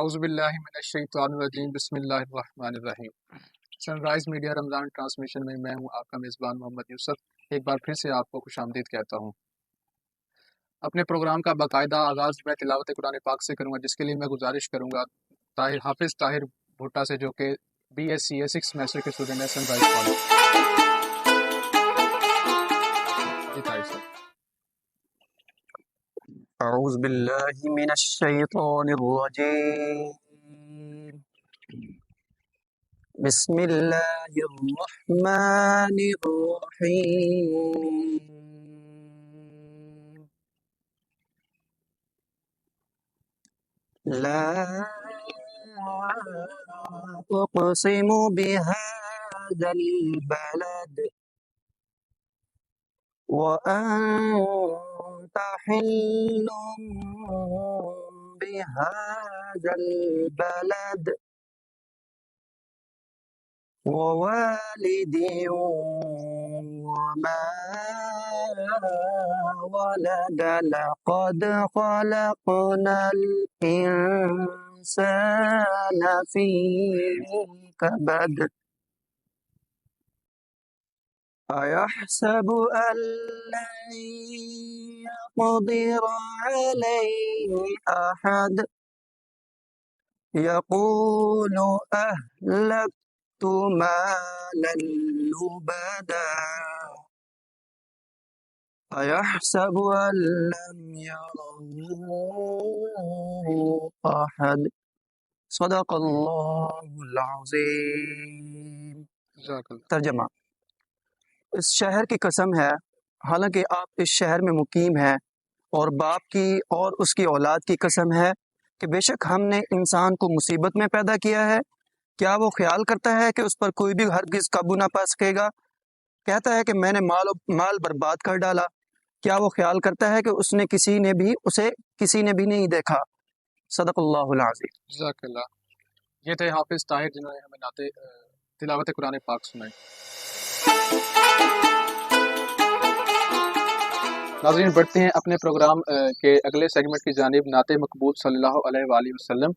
اعوذ باللہ من الشیطان الرجیم، بسم اللہ الرحمن الرحیم۔ سن رائز میڈیا رمضان ٹرانسمیشن میں میں ہوں آپ کا میزبان محمد یوسف۔ ایک بار پھر سے آپ کو خوش آمدید کہتا ہوں۔ اپنے پروگرام کا باقاعدہ آغاز میں تلاوت قرآن پاک سے کروں گا، جس کے لیے میں گزارش کروں گا حافظ طاہر بھٹا سے، جو کہ BSc 6 سیمسٹر کے اسٹوڈنٹ ہیں سن رائز کالج۔ جی طاہر صاحب۔ اعوذ باللہ من الشیطان الرجیم، بسم اللہ الرحمن الرحیم۔ لا اقسم بهذا البلد وأنت حل بهذا البلد ووالد وما ولد لقد خلقنا الإنسان في كبد أيحسب أن لن يقدر عليه أحد يقول أهلكت مالا لبدا أيحسب أن لم يره أحد صدق اللہ العظیم۔ جزاک اللہ۔ ترجمہ: اس شہر کی قسم ہے، حالانکہ آپ اس شہر میں مقیم ہیں، اور باپ کی اور اس کی اولاد کی قسم ہے کہ بے شک ہم نے انسان کو مصیبت میں پیدا کیا ہے۔ کیا وہ خیال کرتا ہے کہ اس پر کوئی بھی ہرگز قابو نہ پا سکے گا؟ کہتا ہے کہ میں نے مال برباد کر ڈالا۔ کیا وہ خیال کرتا ہے کہ اسے کسی نے بھی نہیں دیکھا؟ صدق اللہ العظیم۔ جزاک اللہ۔ یہ تھے حافظ طاہر، جنہوں نے ہمیں تلاوت قرآن پاک سنائی۔ ناظرین، بڑھتے ہیں اپنے پروگرام کے اگلے سیگمنٹ کی جانب۔ نعت مقبول صلی اللہ علیہ وآلہ وسلم۔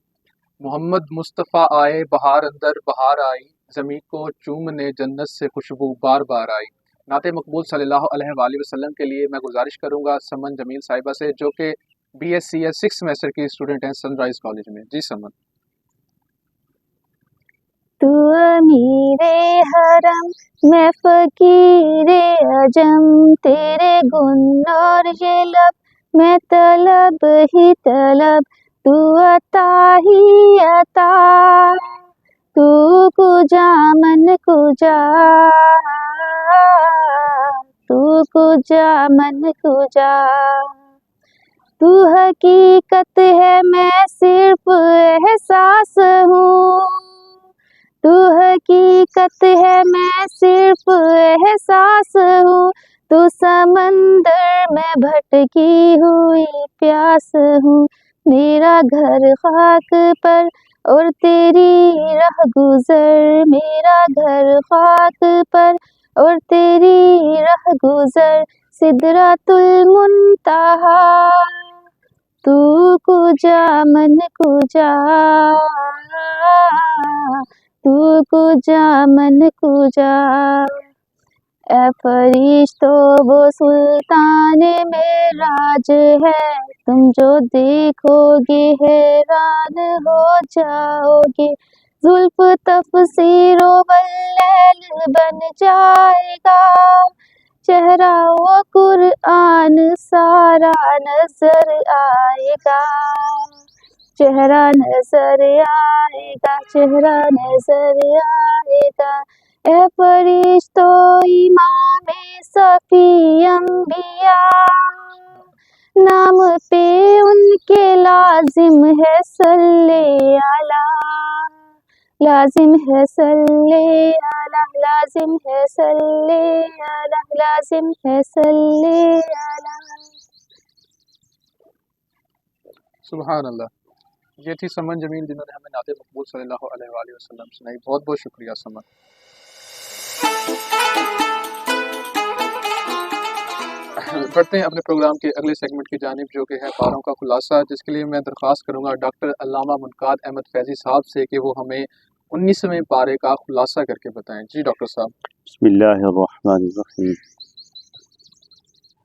محمد مصطفیٰ آئے بہار اندر بہار آئی، زمین کو چومنے جنت سے خوشبو بار بار آئی۔ نعت مقبول صلی اللہ علیہ وآلہ وسلم کے لیے میں گزارش کروں گا سمن جمیل صاحبہ سے، جو کہ BSc 6 سیمسٹر کی اسٹوڈنٹ ہیں سن رائز کالج میں۔ جی سمن۔ تو امیر حرم میں فقیر عجم، تیرے گن اور یہ لب میں طلب ہی طلب، تو عطا ہی عطا، تو کجا من کجا، تو کجا من کجا، تو حقیقت ہے میں صرف احساس ہوں، تو حقیقت ہے میں صرف احساس ہوں، تو سمندر میں بھٹکی ہوئی پیاس ہوں، میرا گھر خاک پر اور تیری راہ گزر، میرا گھر خاک پر اور تیری راہ گزر، سدرۃ المنتہا، تو کجا من کجا، تو کجا من کجا۔ اے فرشتو وہ سلطان معراج ہے، تم جو دیکھو گے حیران ہو جاؤ گے، زلف تفسیر و واللیل بن جائے گا، چہرہ و قرآن سارا نظر آئے گا، چہرہ نظر آئے گا، چہرہ نظر آئے گا۔ اے فرشتو امام صفی انبیاء، نام پہ ان کے لازم ہے صلی علی، لازم ہے صلی علی، لازم ہے صلی علی، لازم ہے صلی علی۔ سبحان اللہ۔ یہ تھی سمن جمیل، جنہوں نے ہمیں نعت مقبول صلی اللہ علیہ وآلہ وسلم سنائی۔ بہت بہت شکریہ سمن۔ بڑھتے ہیں اپنے پروگرام کے اگلے سیگمنٹ کی جانب جو کہ ہے پاروں کا خلاصہ، جس کے لیے میں درخواست کروں گا ڈاکٹر علامہ منقاد احمد فیضی صاحب سے کہ وہ ہمیں 19ویں پارے کا خلاصہ کر کے بتائیں۔ جی ڈاکٹر صاحب۔ بسم اللہ الرحمن الرحیم،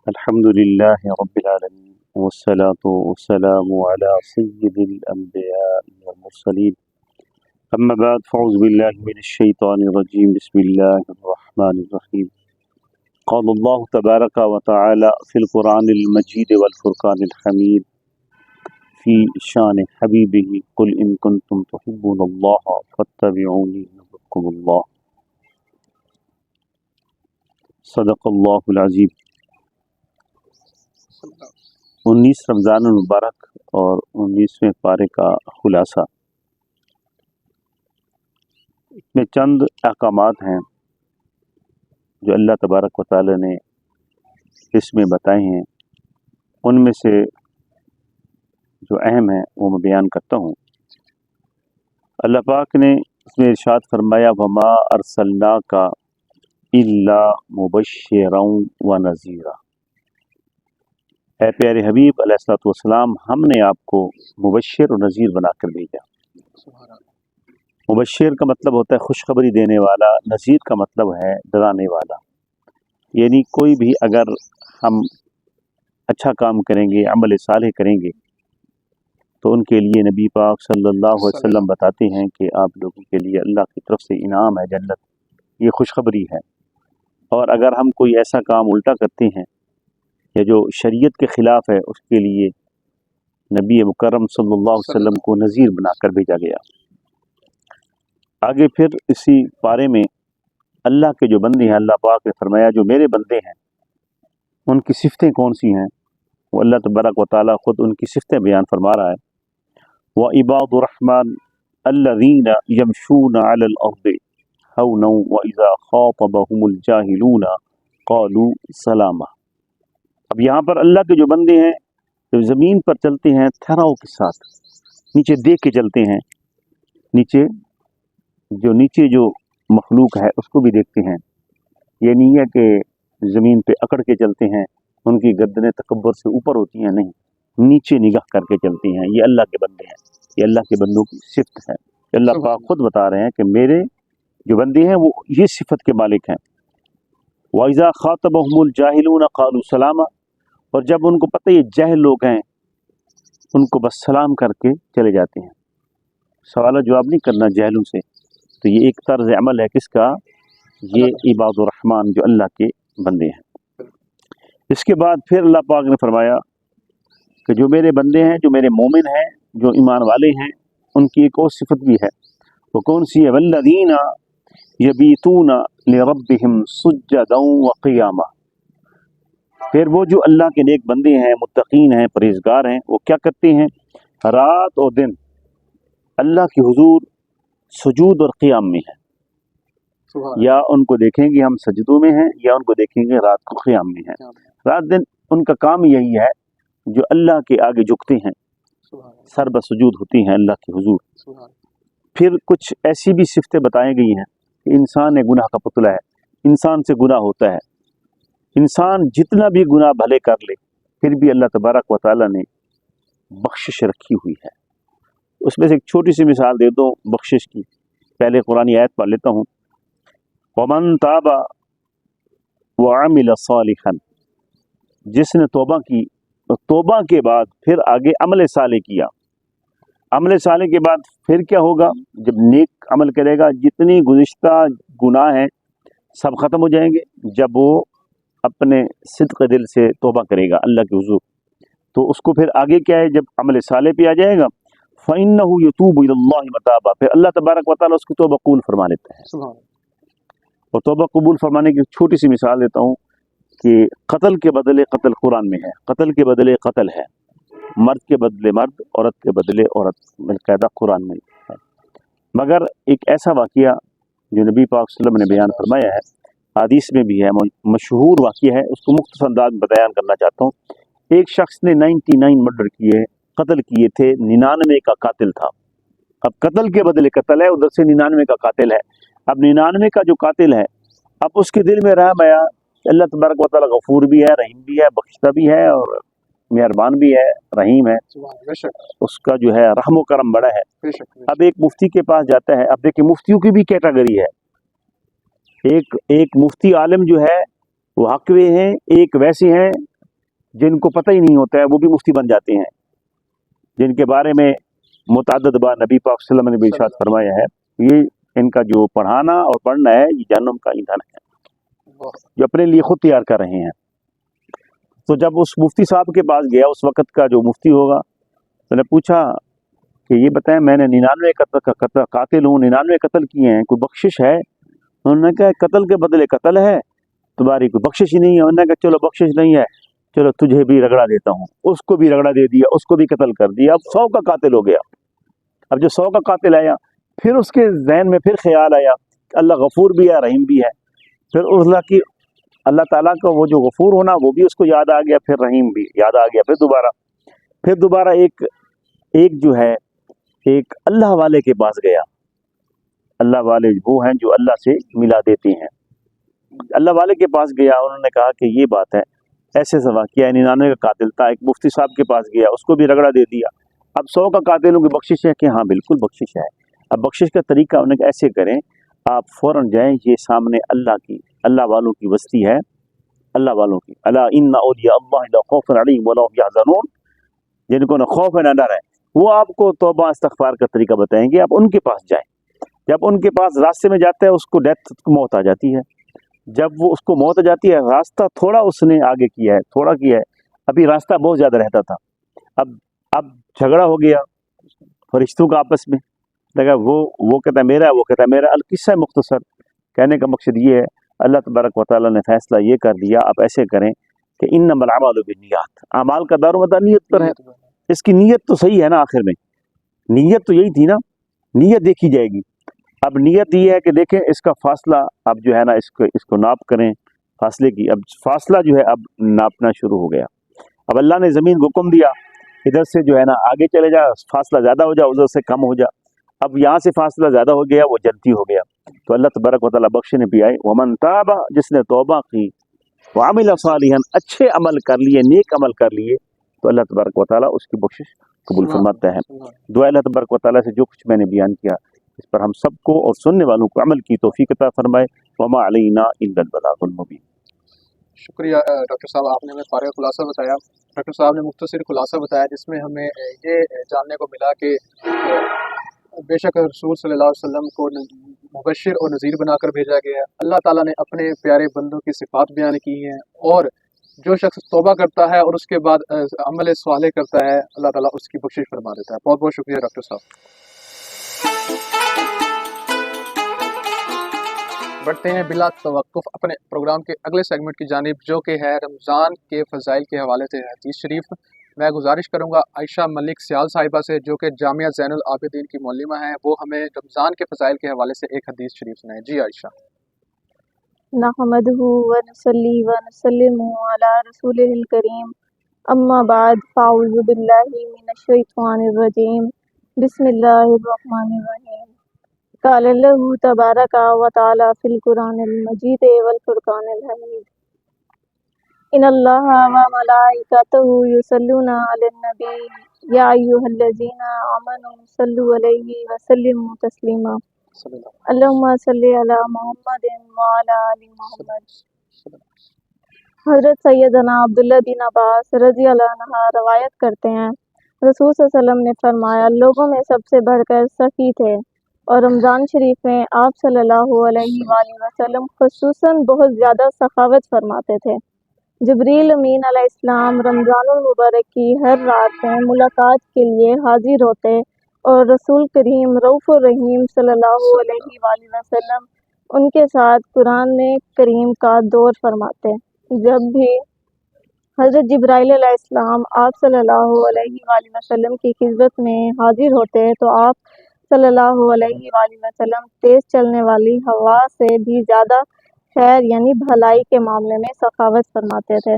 الحمد للہ رب العالمین والصلاة والسلام علی سید الانبیاء والمرسلین، اما بعد فاعوذ باللہ من الشیطان الرجیم، بسم اللہ الرحمن الرحیم۔ قال اللہ تبارک و تعالی فی القرآن المجید والفرقان الحمید فی شان حبیبہ قل ان کنتم تحبون اللہ فاتبعونی یحببکم اللہ، صدق اللہ العظیم۔ 19 رمضان المبارک اور 19ویں پارے کا خلاصہ، اس میں چند احکامات ہیں جو اللہ تبارک و تعالی نے اس میں بتائے ہیں، ان میں سے جو اہم ہیں وہ میں بیان کرتا ہوں۔ اللہ پاک نے اس میں ارشاد فرمایا وما ارسلناک الا مبشرا و نذیرا، اے پیارے حبیب علیہ الصلوۃ والسلام، ہم نے آپ کو مبشر و نذیر بنا کر بھیجا۔ مبشر کا مطلب ہوتا ہے خوشخبری دینے والا، نذیر کا مطلب ہے ڈرانے والا۔ یعنی کوئی بھی اگر ہم اچھا کام کریں گے، عمل صالح کریں گے، تو ان کے لیے نبی پاک صلی اللہ علیہ وسلم بتاتے ہیں کہ آپ لوگوں کے لیے اللہ کی طرف سے انعام ہے جنت، یہ خوشخبری ہے۔ اور اگر ہم کوئی ایسا کام الٹا کرتے ہیں یا جو شریعت کے خلاف ہے، اس کے لیے نبی مکرم صلی اللہ علیہ وسلم کو نذیر بنا کر بھیجا گیا۔ آگے پھر اسی پارے میں اللہ کے جو بندے ہیں، اللہ پاک نے فرمایا جو میرے بندے ہیں ان کی صفتیں کون سی ہیں، وہ اللہ تبارک و تعالیٰ خود ان کی صفتیں بیان فرما رہا ہے۔ وَعِبَادُ الرَّحْمَنِ الَّذِينَ يَمْشُونَ عَلَى الْأَرْضِ هَوْنًا وَإِذَا خَاطَبَهُمُ الْجَاهِلُونَ قَالُوا سَلَامًا۔ اب یہاں پر اللہ کے جو بندے ہیں جو زمین پر چلتے ہیں ٹھہراؤ کے ساتھ، نیچے دیکھ کے چلتے ہیں، نیچے جو مخلوق ہے اس کو بھی دیکھتے ہیں، یہ نہیں ہے کہ زمین پہ اکڑ کے چلتے ہیں، ان کی گردنیں تکبر سے اوپر ہوتی ہیں، نہیں، نیچے نگاہ کر کے چلتے ہیں۔ یہ اللہ کے بندے ہیں، یہ اللہ کے بندوں کی صفت ہے۔ اللہ پاک خود بتا رہے ہیں کہ میرے جو بندے ہیں وہ یہ صفت کے مالک ہیں۔ وَإِذَا خَاطَبَهُمُ الْجَاهِلُونَ قَالُوا سَلَامًا، اور جب ان کو پتہ یہ جاہل لوگ ہیں ان کو بس سلام کر کے چلے جاتے ہیں، سوال جواب نہیں کرنا جاہلوں سے۔ تو یہ ایک طرز عمل ہے کس کا؟ یہ عباد الرحمن جو اللہ کے بندے ہیں۔ اس کے بعد پھر اللہ پاک نے فرمایا کہ جو میرے بندے ہیں، جو میرے مومن ہیں، جو ایمان والے ہیں، ان کی ایک اور صفت بھی ہے، وہ کون سی ہے؟ وَالَّذِينَ يَبِيتُونَ لِرَبِّهِمْ سُجَّدًا وَقِيَامًا، پھر وہ جو اللہ کے نیک بندے ہیں، متقین ہیں، پرہیزگار ہیں، وہ کیا کرتے ہیں؟ رات اور دن اللہ کے حضور سجود اور قیام میں ہیں، یا ان کو دیکھیں گے ہم سجدوں میں ہیں، یا ان کو دیکھیں گے رات کو قیام میں ہیں۔ رات دن ان کا کام یہی ہے جو اللہ کے آگے جھکتے ہیں، سر بسجود ہوتی ہیں اللہ کے حضور۔ پھر کچھ ایسی بھی صفتیں بتائی گئی ہیں کہ انسان ایک گناہ کا پتلا ہے، انسان سے گناہ ہوتا ہے، انسان جتنا بھی گناہ بھلے کر لے پھر بھی اللہ تبارک و تعالیٰ نے بخشش رکھی ہوئی ہے۔ اس میں سے ایک چھوٹی سی مثال دے دو بخشش کی، پہلے قرآن آیت پڑھ لیتا ہوں۔ وَمَن تَابَ وَعَمِلَ صَالِحًا، جس نے توبہ کی، توبہ کے بعد پھر آگے عمل صالح کیا، عمل صالح کے بعد پھر کیا ہوگا؟ جب نیک عمل کرے گا جتنی گزشتہ گناہ ہیں سب ختم ہو جائیں گے، جب وہ اپنے صدق دل سے توبہ کرے گا اللہ کے حضور، تو اس کو پھر آگے کیا ہے؟ جب عمل صالح پہ آ جائے گا فَإِنَّهُ يَتُوبُ إِلَى اللَّهِ مَتَابًا، پھر اللہ تبارک و تعالیٰ اس کی توبہ قبول فرما لیتا ہے۔ اور توبہ قبول فرمانے کی چھوٹی سی مثال دیتا ہوں کہ قتل کے بدلے قتل قرآن میں ہے، قتل کے بدلے قتل ہے، مرد کے بدلے مرد، عورت کے بدلے عورت، باقاعدہ قرآن میں ہے۔ مگر ایک ایسا واقعہ جو نبی پاک صلی اللہ علیہ وسلم نے بیان فرمایا ہے، حدیث میں بھی ہے، مشہور واقعہ ہے، اس کو مختصر انداز میں بیان کرنا چاہتا ہوں۔ ایک شخص نے 99 مرڈر کیے، قتل کیے تھے، 99 کا قاتل تھا۔ اب قتل کے بدلے قتل ہے، ادھر سے 99 کا قاتل ہے۔ اب 99 کا جو قاتل ہے، اب اس کے دل میں رحم آیا کہ اللہ تبارک و تعالیٰ غفور بھی ہے، رحیم بھی ہے، بخشتا بھی ہے اور مہربان بھی ہے، رحیم ہے، بے شک اس کا جو ہے رحم و کرم بڑا ہے۔ بے شک اب ایک مفتی کے پاس جاتا ہے، اب دیکھیں مفتیوں کی بھی کیٹیگری ہے، ایک مفتی عالم جو ہے وہ حقوے ہیں، ایک ویسے ہیں جن کو پتہ ہی نہیں ہوتا ہے وہ بھی مفتی بن جاتے ہیں، جن کے بارے میں متعدد بار نبی پاک صلی اللہ علیہ وسلم نے بھی ارشاد فرمایا ہے یہ ان کا جو پڑھانا اور پڑھنا ہے یہ جہنم کا ایندھن ہے، جو اپنے لیے خود تیار کر رہے ہیں۔ تو جب اس مفتی صاحب کے پاس گیا، اس وقت کا جو مفتی ہوگا، تو نے پوچھا کہ یہ بتائیں میں نے 99 قاتل ہوں، 99 قتل کیے ہیں، کوئی بخشش ہے؟ انہوں نے کہا قتل کے بدلے قتل ہے، تمہاری کوئی بخشش ہی نہیں ہے۔ انہوں نے کہا چلو بخشش نہیں ہے، چلو تجھے بھی رگڑا دیتا ہوں۔ اس کو بھی رگڑا دے دیا، اس کو بھی قتل کر دیا، اب 100 کا قاتل ہو گیا۔ اب جو 100 کا قاتل آیا، پھر اس کے ذہن میں پھر خیال آیا کہ اللہ غفور بھی ہے، رحیم بھی ہے، پھر اللہ تعالیٰ کا وہ جو غفور ہونا وہ بھی اس کو یاد آ گیا، پھر رحیم بھی یاد آ گیا، پھر دوبارہ ایک جو ہے ایک اللہ والے کے پاس گیا۔ اللہ والے وہ ہیں جو اللہ سے ملا دیتے ہیں، اللہ والے کے پاس گیا، انہوں نے کہا کہ یہ بات ہے، ایسے سے واقعہ ہے، 99 کا قاتل تھا، ایک مفتی صاحب کے پاس گیا، اس کو بھی رگڑا دے دیا، اب 100 کا قاتلوں کی بخشش ہے کہ ہاں بالکل بخشش ہے۔ اب بخشش کا طریقہ انہوں نے کہا ایسے کریں، آپ فوراً جائیں، یہ سامنے اللہ والوں کی بستی ہے، اللہ والوں کی، الا ان اولیاء اللہ لا خوف علیہم ولا هم يحزنون، جن کو نہ خوف ہے نہ ڈر ہے، وہ آپ کو توبہ استغفار کا طریقہ بتائیں گے، آپ ان کے پاس جائیں۔ جب ان کے پاس راستے میں جاتا ہے اس کو موت آ جاتی ہے، جب وہ اس کو موت آ جاتی ہے، راستہ تھوڑا اس نے آگے کیا ہے، تھوڑا کیا ہے، ابھی راستہ بہت زیادہ رہتا تھا، اب جھگڑا ہو گیا فرشتوں کا آپس میں، لگا وہ کہتا ہے میرا، وہ کہتا ہے میرا، القصہ مختصر کہنے کا مقصد یہ ہے اللہ تبارک و تعالیٰ نے فیصلہ یہ کر دیا آپ ایسے کریں کہ انما الاعمال بالنیات، اعمال کا دار و مدار نیت پر ہے، اس کی نیت تو صحیح ہے نا، آخر میں نیت تو یہی تھی نا، نیت دیکھی جائے گی۔ اب نیت یہ ہے کہ دیکھیں اس کا فاصلہ اب جو ہے نا اس کو ناپ کریں، فاصلے کی اب فاصلہ جو ہے اب ناپنا شروع ہو گیا، اب اللہ نے زمین کو حکم دیا ادھر سے جو ہے نا آگے چلے جا، فاصلہ زیادہ ہو جا، ادھر سے کم ہو جا، اب یہاں سے فاصلہ زیادہ ہو گیا، وہ جلتی ہو گیا، تو اللہ تبارک و تعالیٰ بخشنے بھی آئے، ومن تاب، جس نے توبہ کی، وعمل صالحا، اچھے عمل کر لیے، نیک عمل کر لیے، تو اللہ تبارک و تعالیٰ اس کی بخشش قبول فرماتا ہے۔ دعا اللہ تبارک و تعالیٰ سے جو کچھ میں نے بیان کیا اس پر ہم سب کو اور سننے والوں کو عمل کی توفیق عطا فرمائے، وما علینا الا البلاغ المبین۔ شکریہ ڈاکٹر صاحب، آپ نے ہمیں فارغ خلاصہ بتایا۔ ڈاکٹر صاحب نے مختصر خلاصہ بتایا جس میں ہمیں یہ جاننے کو ملا کہ بے شک رسول صلی اللہ علیہ وسلم کو مبشر اور نذیر بنا کر بھیجا گیا ہے، اللہ تعالیٰ نے اپنے پیارے بندوں کی صفات بیان کی ہیں، اور جو شخص توبہ کرتا ہے اور اس کے بعد عمل صالح کرتا ہے اللہ تعالیٰ اس کی بخشش فرما دیتا ہے۔ بہت بہت شکریہ ڈاکٹر صاحب۔ بڑھتے ہیں بلا توقف اپنے پروگرام کے اگلے سیگمنٹ کی جانب، جو کہ ہے رمضان کے فضائل کے حوالے سے حدیث شریف۔ میں گزارش کروں گا عائشہ ملک سیال صاحبہ سے، جو کہ جامعہ زین العابدین کی معلمہ ہیں، وہ ہمیں رمضان کے فضائل کے حوالے سے ایک حدیث شریف سنائیں۔ جی عائشہ۔ نحمده ونصلي ونسلم على رسوله الكريم اما بعد فاعوذ بالله من الشيطان الرجيم بسم الله الرحمن الرحيم قال الله تبارك وتعالى في القرآن المجيد والفرقان الحميد ان الله وملائكته يصلون على النبي يا ايها الذين آمنوا صلوا عليه وسلموا تسليما اللهم صل على محمد وعلى آل محمد۔ حضرت سیدنا عبداللہ بن عباس رضی اللہ عنہ روایت کرتے ہیں، رسول صلی اللہ علیہ وسلم نے فرمایا لوگوں میں سب سے بڑھ کر سخی تھے، اور رمضان شریف میں آپ صلی اللہ علیہ وآلہ وسلم خصوصاً بہت زیادہ سخاوت فرماتے تھے۔ جبریل امین علیہ السلام رمضان المبارک کی ہر رات میں ملاقات کے لیے حاضر ہوتے، اور رسول کریم رؤوف الرحیم صلی اللہ علیہ وآلہ وسلم ان کے ساتھ قرآن کریم کا دور فرماتے۔ جب بھی حضرت جبرائیل علیہ السلام آپ صلی اللہ علیہ وآلہ وسلم کی خدمت میں حاضر ہوتے تو آپ صلی اللہ علیہ وآلہ وسلم تیز چلنے والی ہوا سے بھی زیادہ خیر یعنی بھلائی کے معاملے میں سخاوت فرماتے تھے۔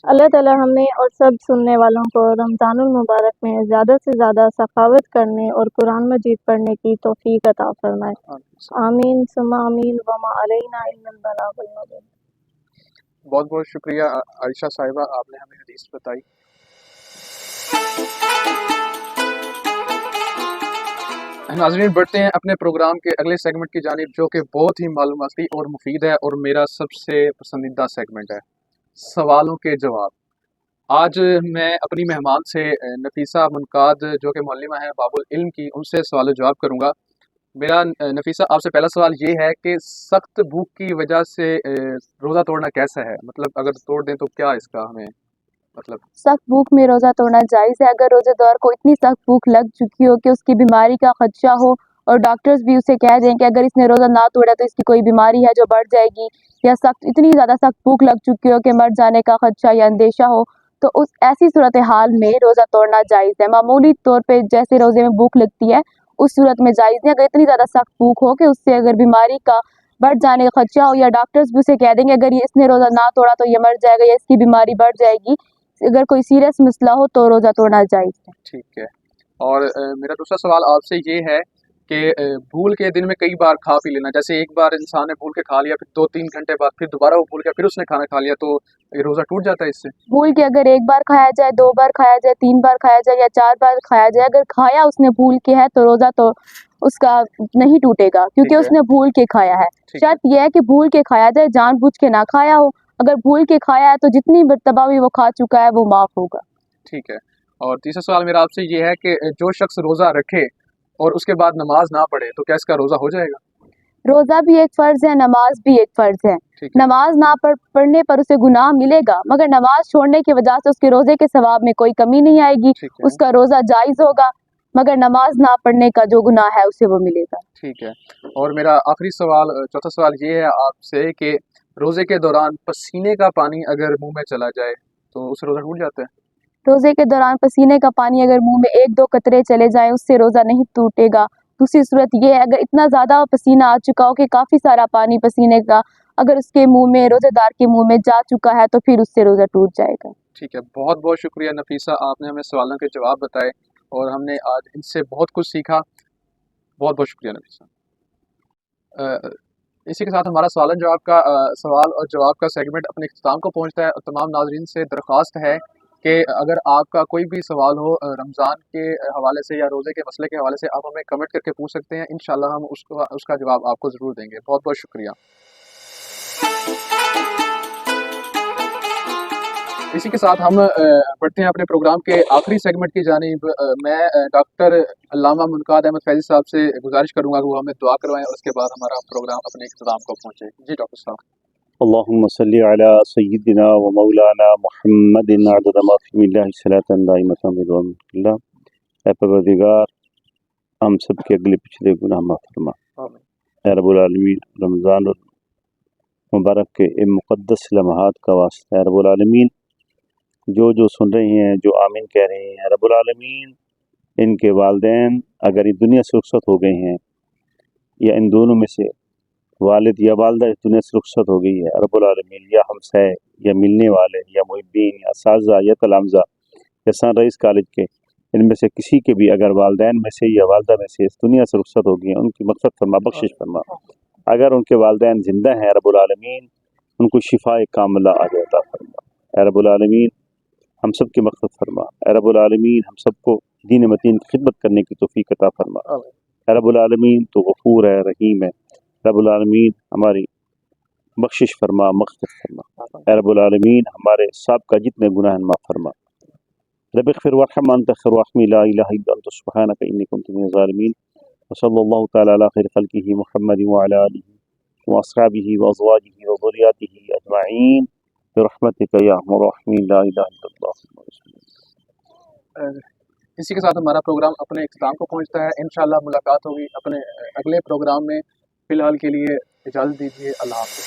اللہ تعالی ہمیں اور سب سننے والوں کو رمضان المبارک میں زیادہ سے زیادہ سخاوت کرنے اور قرآن مجید پڑھنے کی توفیق عطا فرمائے، آمین ثم آمین، وما علینا الا البلاغ المبین۔ بہت بہت شکریہ عائشہ صاحبہ، آپ نے ہمیں حدیث بتائی۔ ناظرین بڑھتے ہیں اپنے پروگرام کے اگلے سیگمنٹ کی جانب، جو کہ بہت ہی معلوماتی اور مفید ہے اور میرا سب سے پسندیدہ سیگمنٹ ہے، سوالوں کے جواب۔ آج میں اپنی مہمان سے نفیسہ منقاد جو کہ معلمہ ہیں باب العلم کی، ان سے سوال و جواب کروں گا۔ میرا نفیسہ آپ سے پہلا سوال یہ ہے کہ سخت بھوک کی وجہ سے روزہ توڑنا کیسا ہے؟ مطلب اگر توڑ دیں تو کیا اس کا ہمیں مطلب؟ سخت بھوک میں روزہ توڑنا جائز ہے اگر روزہ دار کو اتنی سخت بھوک لگ چکی ہو کہ اس کی بیماری کا خدشہ ہو، اور ڈاکٹرز بھی اسے کہہ دیں کہ اگر اس نے روزہ نہ توڑا تو اس کی کوئی بیماری ہے جو بڑھ جائے گی، یا اتنی زیادہ سخت بھوک لگ چکی ہو کہ مر جانے کا خدشہ یا اندیشہ ہو، تو اس ایسی صورتحال میں روزہ توڑنا جائز ہے۔ معمولی طور پہ جیسے روزے میں بھوک لگتی ہے اس صورت میں جائز نہیں۔ اگر اتنی زیادہ سخت بھوک ہو کہ اس سے اگر بیماری کا بڑھ جانے کا خدشہ ہو، یا ڈاکٹرز بھی اسے کہہ دیں گے اگر اس نے روزہ نہ توڑا تو یہ مر جائے گا یا اس کی بیماری بڑھ جائے گی، اگر کوئی سیریس مسئلہ ہو تو روزہ توڑنا جائز ہے۔ ٹھیک ہے۔ اور میرا دوسرا سوال آپ سے یہ ہے کہ بھول کے دن میں کئی بار کھا پی لینا، جیسے ایک بار انسان نے بھول کے کھا لیا، پھر 2-3 گھنٹے بعد پھر دوبارہ وہ بھول گیا، پھر اس نے کھانا کھا لیا، تو روزہ ٹوٹ جاتا ہے اس سے؟ بھول کے اگر ایک بار کھایا جائے، 2 بار کھایا جائے، 3 بار کھایا جائے یا 4 بار کھایا جائے، اگر کھایا اس نے بھول کے ہے تو روزہ تو اس کا نہیں ٹوٹے گا، کیونکہ اس نے بھول کے کھایا ہے۔ شرط یہ ہے کہ بھول کے کھایا جائے، جان بوجھ کے نہ کھایا ہو۔ اگر بھول کے کھایا ہے تو جتنی مرتبہ بھی وہ کھا چکا ہے وہ معاف ہوگا۔ ٹھیک ہے۔ اور تیسرا سوال میرا آپ سے یہ ہے کہ جو شخص روزہ رکھے اور اس کے بعد نماز نہ پڑھے تو کیا اس کا روزہ ہو جائے گا؟ روزہ بھی ایک فرض ہے، نماز بھی ایک فرض ہے۔ نماز نہ پڑھنے پر اسے گناہ ملے گا، مگر نماز چھوڑنے کی وجہ سے اس کے روزے کے ثواب میں کوئی کمی نہیں آئے گی، اس کا روزہ جائز ہوگا، مگر نماز نہ پڑھنے کا جو گناہ ہے اسے وہ ملے گا۔ ٹھیک ہے۔ اور میرا آخری سوال، چوتھا سوال یہ ہے آپ سے کہ روزے کے دوران پسینے کا پانی اگر منہ میں چلا جائے تو اس سے روزہ ٹوٹ جاتا ہے؟ روزے کے دوران پسینے کا پانی اگر منہ میں 1-2 قطرے چلے جائیں اس سے روزہ نہیں ٹوٹے گا۔ دوسری صورت یہ ہے اگر اتنا زیادہ پسینہ آ چکا ہو کہ کافی سارا پانی پسینے کا اگر اس کے منہ میں، روزے دار کے منہ میں جا چکا ہے تو پھر اس سے روزہ ٹوٹ جائے گا۔ ٹھیک ہے۔ بہت بہت شکریہ نفیسہ، آپ نے ہمیں سوالوں کے جواب بتائے اور ہم نے آج ان سے بہت کچھ سیکھا۔ بہت بہت شکریہ نفیسہ۔ اسی کے ساتھ ہمارا سوال اور جواب کا سیگمنٹ اپنے اختتام کو پہنچتا ہے، اور تمام ناظرین سے درخواست ہے کہ اگر آپ کا کوئی بھی سوال ہو رمضان کے حوالے سے یا روزے کے مسئلے کے حوالے سے، آپ ہمیں کمنٹ کر کے پوچھ سکتے ہیں، انشاءاللہ ہم اس کا جواب آپ کو ضرور دیں گے۔ بہت بہت شکریہ۔ اسی کے ساتھ ہم بڑھتے ہیں اپنے پروگرام کے آخری سیگمنٹ کی جانب۔ میں ڈاکٹر علامہ منقاد احمد فیضی صاحب سے گزارش کروں گا کہ وہ ہمیں دعا کروائیں اور اس کے بعد ہمارا پروگرام اپنے اختتام کو پہنچے۔ جی ڈاکٹر صاحب۔ اللهم صل على سيدنا ومولانا محمد عدد ما في الله صلاة دائمة بدوام اللہ۔ اے پروردگار ہم سب کے اگلے پچھلے گناہ معاف فرما۔ اے رب العالمین، رمضان المبارک کے ان مقدس لمحات کا واسطہ ہے رب العالمین، جو سن رہے ہیں، جو آمین کہہ رہے ہیں، رب العالمین ان کے والدین اگر اس دنیا سے رخصت ہو گئے ہیں یا ان دونوں میں سے والد یا والدہ اس دنیا سے رخصت ہو گئی ہے، رب العالمین یا ہمسائے یا ملنے والے یا محبین یا اساتذہ یا تلامذہ یا سن رئیس کالج کے، ان میں سے کسی کے بھی اگر والدین میں سے یا والدہ میں سے اس دنیا سے رخصت ہو گئی ہیں، ان کی مغفرت فرما، بخشش فرما۔ اگر ان کے والدین زندہ ہیں رب العالمین ان کو شفاء کاملہ عطا فرما۔ اے رب العالمین ہم سب کی مغفرت فرما۔ اے رب العالمین ہم سب کو دین متین کی خدمت کرنے کی توفیق عطا فرما۔ اے رب العالمین تو غفور ہے، رحیم ہے، رب العالمین ہماری بخشش فرما، مغفرت فرما۔ اے رب العالمین ہمارے سابقہ جتنے گناہ ہیں معاف فرما۔ رب اغفر وارحم انت خیر الراحمین، لا الہ الا انت سبحانک انی کنت من الظالمین۔ وصلی اللہ تعالی علی خیر خلقہ محمد وعلی آلہ واصحابہ وازواجہ وذریاتہ اجمعین برحمتک یا ارحم الراحمین، لا الہ الا اللہ۔ اسی کے ساتھ ہمارا پروگرام اپنے اختتام کو پہنچتا ہے۔ انشاءاللہ ملاقات ہوگی اپنے اگلے پروگرام میں۔ فی الحال کے لیے اجازت دیجیے، اللہ حافظ۔